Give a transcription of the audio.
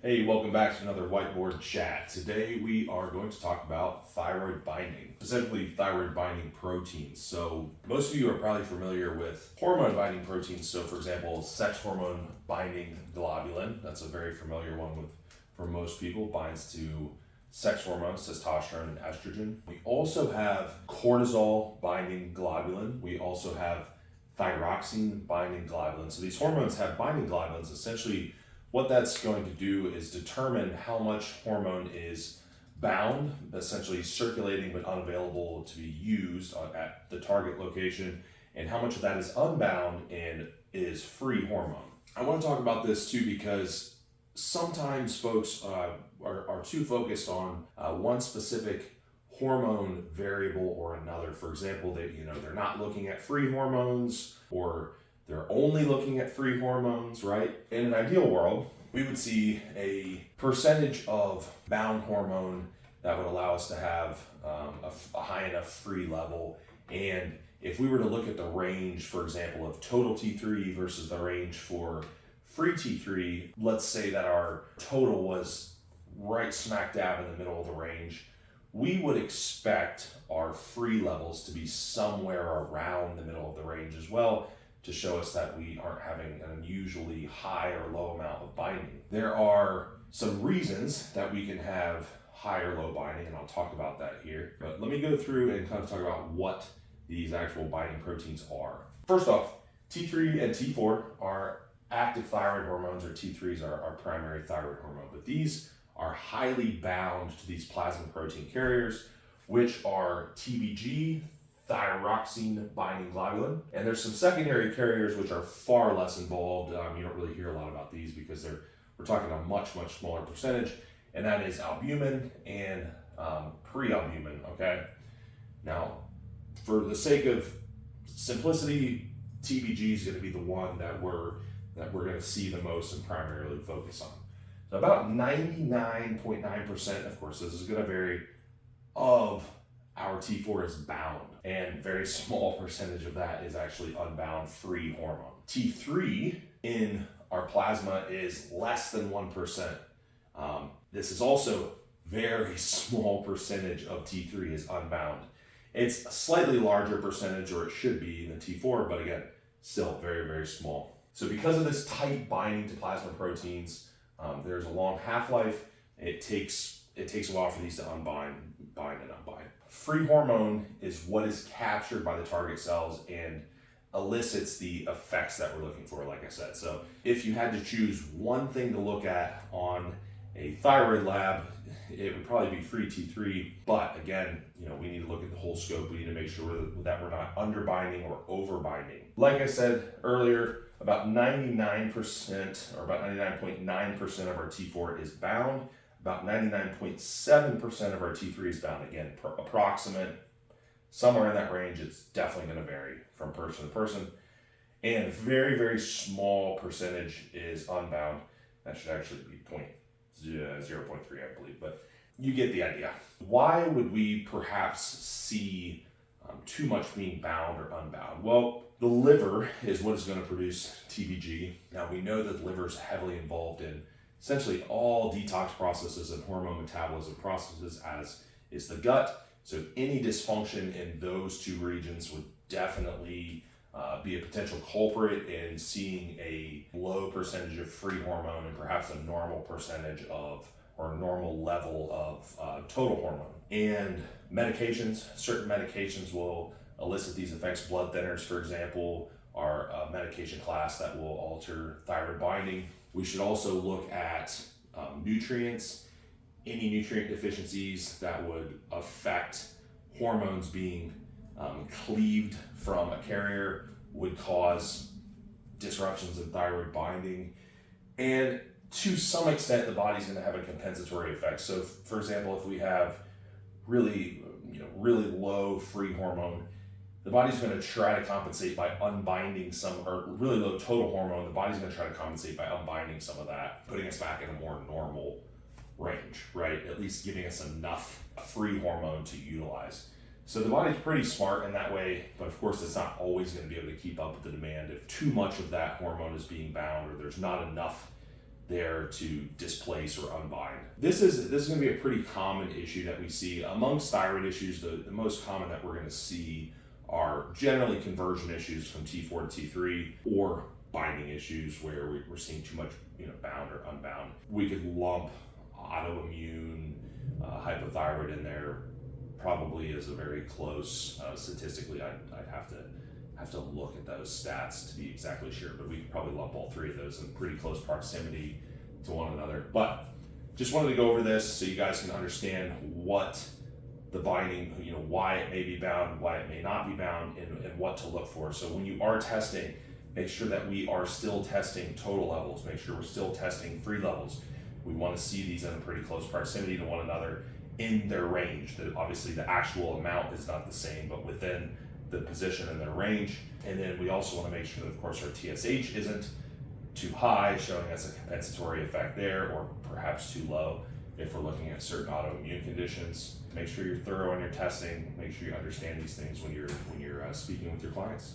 Hey, welcome back to another Whiteboard chat. Today we are going to talk about thyroid binding, specifically thyroid binding proteins. So most of you are probably familiar with hormone binding proteins. So for example, sex hormone binding globulin, that's a very familiar one for most people, binds to sex hormones, testosterone and estrogen. We also have cortisol binding globulin. We also have thyroxine binding globulin. So these hormones have binding globulins. Essentially, what that's going to do is determine how much hormone is bound, essentially circulating but unavailable to be used at the target location, and how much of that is unbound and is free hormone. I want to talk about this too because sometimes folks are too focused on one specific hormone variable or another. For example, they're not looking at free hormones, or they're only looking at free hormones, right? In an ideal world, we would see a percentage of bound hormone that would allow us to have a high enough free level. And if we were to look at the range, for example, of total T3 versus the range for free T3, let's say that our total was right smack dab in the middle of the range, we would expect our free levels to be somewhere around the middle of the range as well, to show us that we aren't having an unusually high or low amount of binding. There are some reasons that we can have high or low binding, and I'll talk about that here. But let me go through and kind of talk about what these actual binding proteins are. First off, T3 and T4 are active thyroid hormones, or T3 is our primary thyroid hormone, but these are highly bound to these plasma protein carriers, which are TBG, thyroxine binding globulin. And there's some secondary carriers which are far less involved. You don't really hear a lot about these because we're talking a much smaller percentage, and that is albumin and prealbumin, okay? Now, for the sake of simplicity, TBG is going to be the one that we're going to see the most and primarily focus on. So about 99.9%, of course, this is going to vary, of our T4 is bound, and very small percentage of that is actually unbound free hormone. T3 in our plasma is less than 1%. This is also very small percentage of T3 is unbound. It's a slightly larger percentage, or it should be, than T4, but again, still very small. So because of this tight binding to plasma proteins, there's a long half-life. It takes a while for these to bind and unbind. Free hormone is what is captured by the target cells and elicits the effects that we're looking for, like I said. So if you had to choose one thing to look at on a thyroid lab, it would probably be free T3. But again, we need to look at the whole scope. We need to make sure that we're not underbinding or overbinding. Like I said earlier, about 99% or about 99.9% of our T4 is bound. About 99.7% of our T3 is bound. Again, approximate, somewhere in that range. It's definitely going to vary from person to person. And very small percentage is unbound. That should actually be 0.3, I believe, but you get the idea. Why would we perhaps see too much being bound or unbound? Well, the liver is what is going to produce TBG. Now, we know that the liver is heavily involved in essentially all detox processes and hormone metabolism processes, as is the gut. So any dysfunction in those two regions would definitely be a potential culprit in seeing a low percentage of free hormone and perhaps a normal percentage of, or a normal level of total hormone. And medications, certain medications will elicit these effects. Blood thinners, for example, are a medication class that will alter thyroid binding. We should also look at nutrients, any nutrient deficiencies that would affect hormones being cleaved from a carrier would cause disruptions in thyroid binding. And to some extent, the body's going to have a compensatory effect. So, for example, if we have really low free hormone, the body's going to try to compensate by unbinding some, or really low total hormone, the body's going to try to compensate by unbinding some of that, putting us back in a more normal range, right? At least giving us enough free hormone to utilize. So the body's pretty smart in that way, but of course it's not always going to be able to keep up with the demand. If too much of that hormone is being bound, or there's not enough there to displace or unbind. This is going to be a pretty common issue that we see amongst thyroid issues. The most common that we're going to see are generally conversion issues from T4 to T3, or binding issues where we're seeing too much, bound or unbound. We could lump autoimmune hypothyroid in there probably as a very close, statistically. I'd have to look at those stats to be exactly sure, but we could probably lump all three of those in pretty close proximity to one another. But just wanted to go over this so you guys can understand what the binding, why it may be bound, why it may not be bound, and what to look for. So when you are testing, make sure that we are still testing total levels. Make sure we're still testing free levels. We want to see these in a pretty close proximity to one another in their range. Obviously the actual amount is not the same, but within the position in their range. And then we also want to make sure that, of course, our TSH isn't too high, showing us a compensatory effect there, or perhaps too low if we're looking at certain autoimmune conditions. Make sure you're thorough in your testing. Make sure you understand these things when you're speaking with your clients.